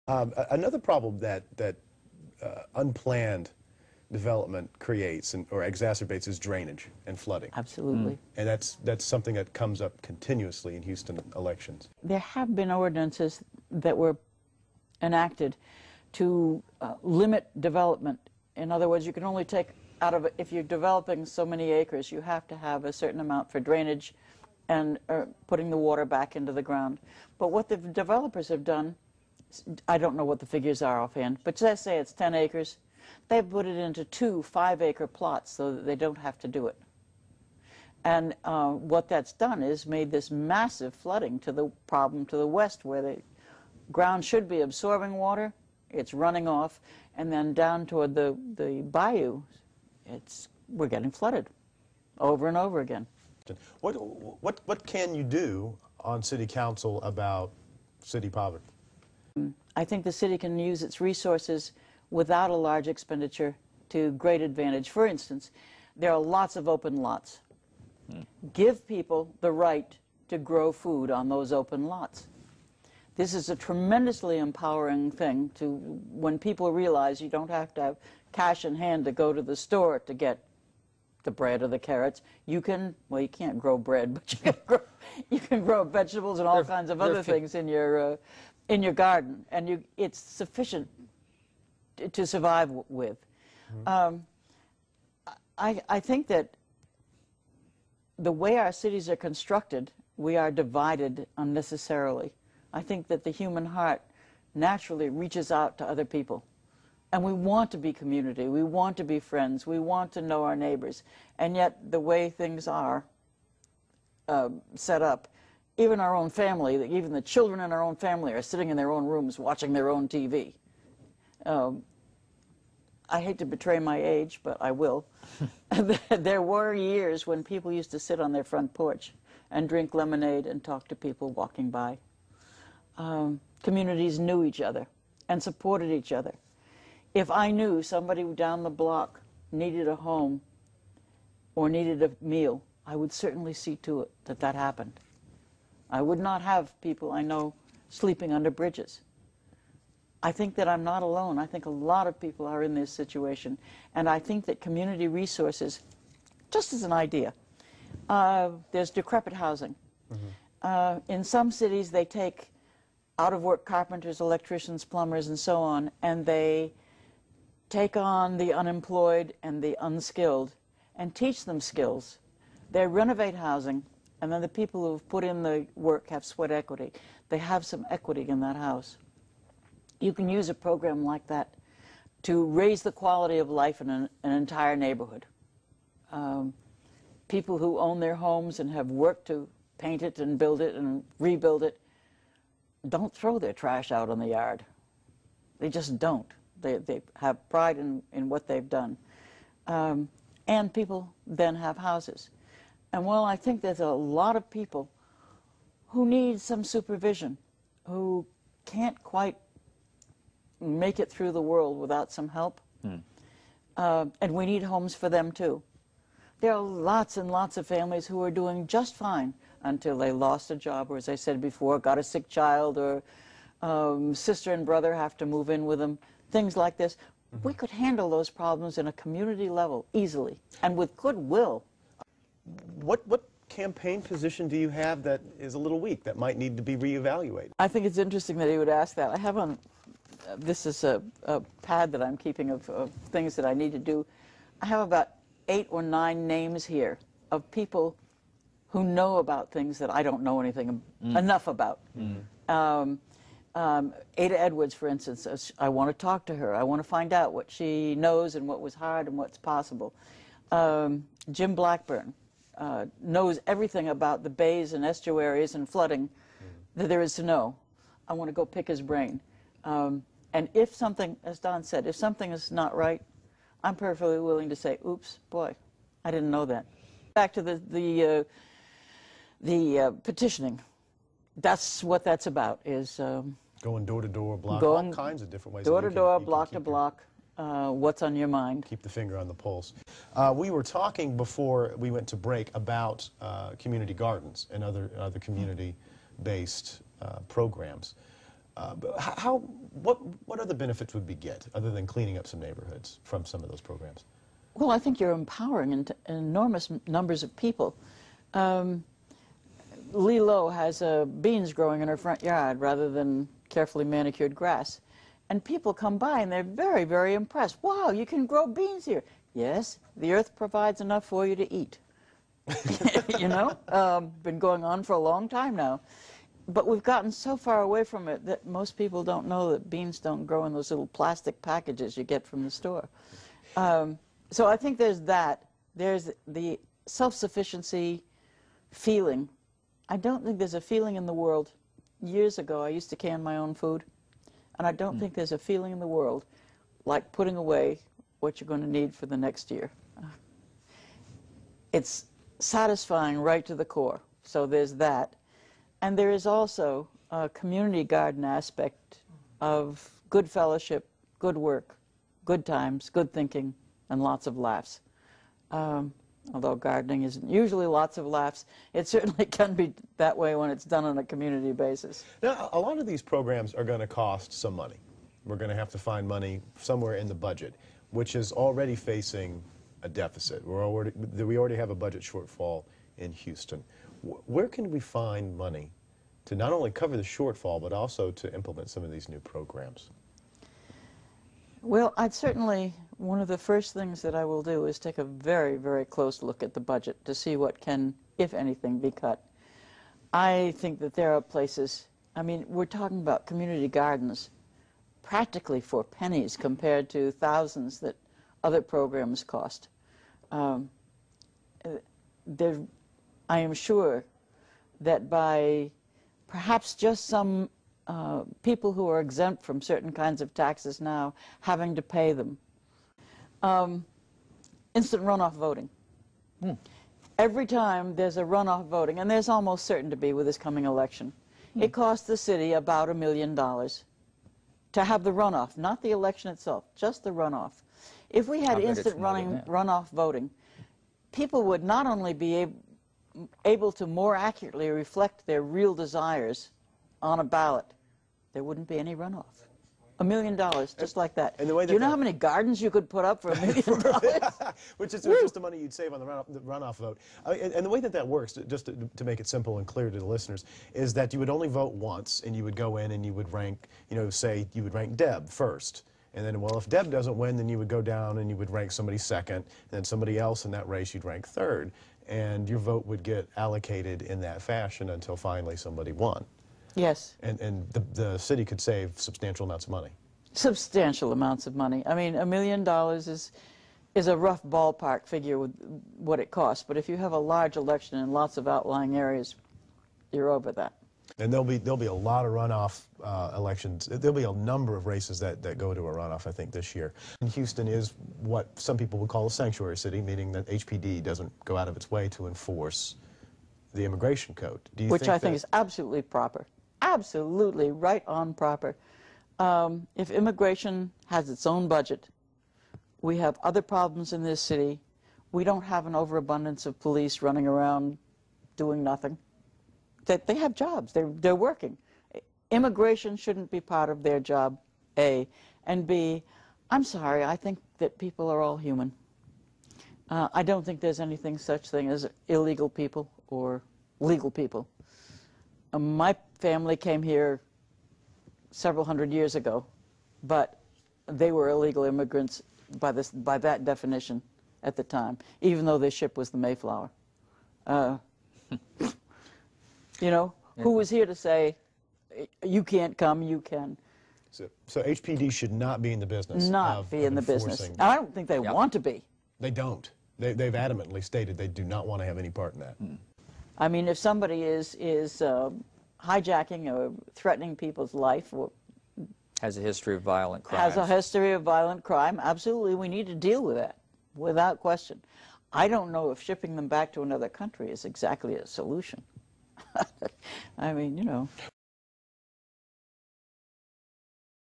Another problem that unplanned development creates or exacerbates is drainage and flooding. Absolutely. And that's something that comes up continuously in Houston elections. There have been ordinances that were enacted to limit development. In other words, you can only take out of it, if you're developing so many acres, you have to have a certain amount for drainage and putting the water back into the ground. But what the developers have done, I don't know what the figures are offhand, but let's say it's 10 acres. They've put it into 2 5-acre plots so that they don't have to do it. And what that's done is made this massive flooding to the problem to the west, where the ground should be absorbing water, it's running off, and then down toward the bayou, we're getting flooded over and over again. What can you do on City Council about city poverty? I think the city can use its resources without a large expenditure to great advantage. For instance, there are lots of open lots. Give people the right to grow food on those open lots. This is a tremendously empowering thing when people realize you don't have to have cash in hand to go to the store to get the bread or the carrots. You can, well, you can't grow bread, but you can grow vegetables and all kinds of other things in your garden, and it's sufficient to survive with. I think that the way our cities are constructed, we are divided unnecessarily. I think that the human heart naturally reaches out to other people. And we want to be community, we want to be friends, we want to know our neighbors. And yet the way things are set up, even our own family, even the children in our own family are sitting in their own rooms watching their own TV. I hate to betray my age, but I will. There were years when people used to sit on their front porch and drink lemonade and talk to people walking by. Communities knew each other and supported each other. If I knew somebody down the block needed a home or needed a meal, I would certainly see to it that that happened. I would not have people I know sleeping under bridges. I think that I'm not alone. I think a lot of people are in this situation. And I think that community resources, just as an idea, there's decrepit housing. In some cities, they take out-of-work carpenters, electricians, plumbers, and so on, and they take on the unemployed and the unskilled and teach them skills. They renovate housing, and then the people who have put in the work have sweat equity. They have some equity in that house. You can use a program like that to raise the quality of life in an entire neighborhood. People who own their homes and have worked to paint it and build it and rebuild it don't throw their trash out on the yard. They just don't. They have pride in what they've done. And people then have houses. And while I think there's a lot of people who need some supervision, who can't quite make it through the world without some help, and we need homes for them too. There are lots and lots of families who are doing just fine until they lost a job, or as I said before, got a sick child, or sister and brother have to move in with them, things like this. We could handle those problems in a community level easily and with goodwill. What campaign position do you have that is a little weak, that might need to be reevaluated? I think it's interesting that he would ask that. I have on, this is a pad that I'm keeping of things that I need to do. I have about 8 or 9 names here of people who know about things that I don't know anything enough about. Ada Edwards, for instance, I want to talk to her. I want to find out what she knows and what was hard and what's possible. Jim Blackburn knows everything about the bays and estuaries and flooding that there is to know. I want to go pick his brain. And if something, as Don said, if something is not right, I'm perfectly willing to say, oops, boy, I didn't know that. Back to the petitioning. That's what that's about, is going door to door, block, all kinds of different ways. Door to door, block to block, what's on your mind. Keep the finger on the pulse. We were talking before we went to break about community gardens and other community-based programs. What other benefits would we get other than cleaning up some neighborhoods from some of those programs? Well, I think you're empowering enormous numbers of people. Lee Lowe has beans growing in her front yard rather than carefully manicured grass. And people come by and they're very, very impressed. Wow, you can grow beans here. Yes, the earth provides enough for you to eat. You know, been going on for a long time now. But we've gotten so far away from it that most people don't know that beans don't grow in those little plastic packages you get from the store. So I think there's that. There's the self-sufficiency feeling. I don't think there's a feeling in the world. Years ago, I used to can my own food, and I don't think there's a feeling in the world like putting away what you're going to need for the next year. It's satisfying right to the core, so there's that. And there is also a community garden aspect of good fellowship, good work, good times, good thinking, and lots of laughs. Although gardening isn't usually lots of laughs, it certainly can be that way when it's done on a community basis. Now, a lot of these programs are going to cost some money. We're going to have to find money somewhere in the budget, which is already facing a deficit. We already have a budget shortfall in Houston. Where can we find money to not only cover the shortfall, but also to implement some of these new programs? Well, I'd certainly, one of the first things that I will do is take a very, very close look at the budget to see what can, if anything, be cut. I think that there are places, I mean, we're talking about community gardens practically for pennies compared to thousands that other programs cost. I am sure that by perhaps just some people who are exempt from certain kinds of taxes now having to pay them. Instant runoff voting. Every time there's a runoff voting, and there's almost certain to be with this coming election, it costs the city about $1 million to have the runoff, not the election itself, just the runoff. If we had instant runoff voting, people would not only be able to more accurately reflect their real desires on a ballot, there wouldn't be any runoff. $1 million, just like that. And the way that Do you know how many gardens you could put up for $1 million? which is just the money you'd save on the runoff vote. And the way that works, just to make it simple and clear to the listeners, is that you would only vote once, and you would go in and you would rank, you know, say you would rank Deb first. And then, well, if Deb doesn't win, then you would go down and you would rank somebody second, and then somebody else in that race you'd rank third. And your vote would get allocated in that fashion until finally somebody won. Yes. And the city could save substantial amounts of money. Substantial amounts of money. I mean, $1 million is a rough ballpark figure with what it costs. But if you have a large election in lots of outlying areas, you're over that. And there'll be a lot of runoff elections. There'll be a number of races that go to a runoff, I think, this year. And Houston is what some people would call a sanctuary city, meaning that HPD doesn't go out of its way to enforce the immigration code. Do you Which I think is absolutely proper. Absolutely right on proper. If immigration has its own budget, we have other problems in this city. We don't have an overabundance of police running around doing nothing. They have jobs. They're working. Immigration shouldn't be part of their job, A. And B, I'm sorry, I think that people are all human. I don't think there's anything such thing as illegal people or legal people. My family came here several hundred years ago, but they were illegal immigrants by that definition at the time, even though their ship was the Mayflower. You know, who was here to say, you can't come, you can? So HPD should not be in the business Not be in the business. I don't think they want to be. They don't. They've adamantly stated they do not want to have any part in that. I mean, if somebody is hijacking or threatening people's life, or has a history of violent crime. Has a history of violent crime, absolutely, we need to deal with that, without question. I don't know if shipping them back to another country is exactly a solution. I mean, you know.